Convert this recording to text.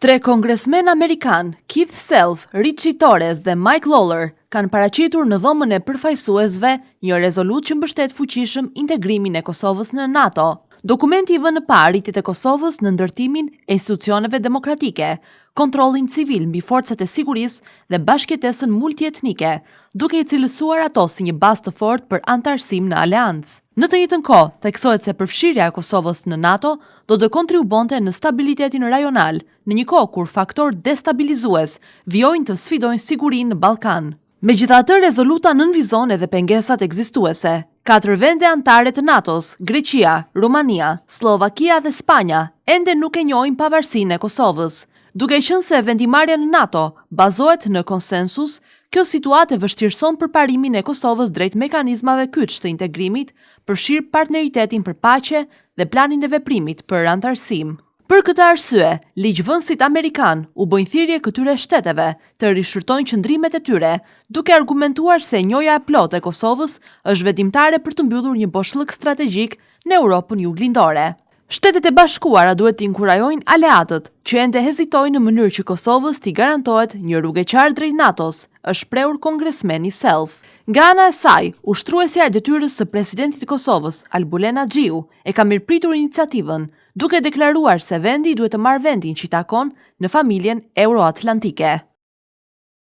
Tre kongresmen amerikan, Keith Self, Richie Torres dhe Mike Lawler, kanë paraqitur në dhomën e përfaqësuesve një rezolutë që mbështet fuqishëm integrimin e Kosovës në NATO. Dokumenti i vënë pa arritjet e Kosovës në ndërtimin e institucioneve demokratike, kontrollin civil mbi forcat e sigurisë dhe bashkëjetesën multietnike, duke i cilësuar ato si një bazë të fortë për anëtarësim në aleancë. Në të njëjtën kohë, theksohet se përfshirja e Kosovës në NATO do të kontribuonte në stabilitetin rajonal, në një kohë kur faktor destabilizues vijojnë të sfidojnë sigurinë në Ballkan. Megjithatë, rezoluta nënvizon edhe pengesat ekzistuese. 4 vende anëtare të NATO-s, Greqia, Rumania, Slovakia dhe Spanja, ende nuk e njohin pavarësinë e Kosovës. Duke qenë se vendimarrja në NATO bazohet në konsensus, kjo situatë vështirëson përparimin e Kosovës drejt mekanizmave kyç të integrimit, përfshir partneritetin për paqe dhe planin e veprimit për anëtarësim. Për këtë arsye, ligjvënësit amerikan u bojnë thirrje këtyre shteteve të rishërtojnë qëndrimet e tyre, duke argumentuar se njohja e plotë e Kosovës është vendimtare për të mbyllur një boshllëk strategjik në Europën juglindore. Shtetet e Bashkuara duhet të inkurajojnë aleatët që ende hezitojnë në mënyrë që Kosovës t'i garantohet një rrugë e qartë drejt NATO-s, është shprehur kongresmeni Self. Nga ana e saj, ushtruesja e detyrës së presidentit të Kosovës, Albulen Axhiu, e ka mirëpritur iniciativën, duke deklaruar se vendi duhet të marrë vendin që i takon në familjen euroatlantike.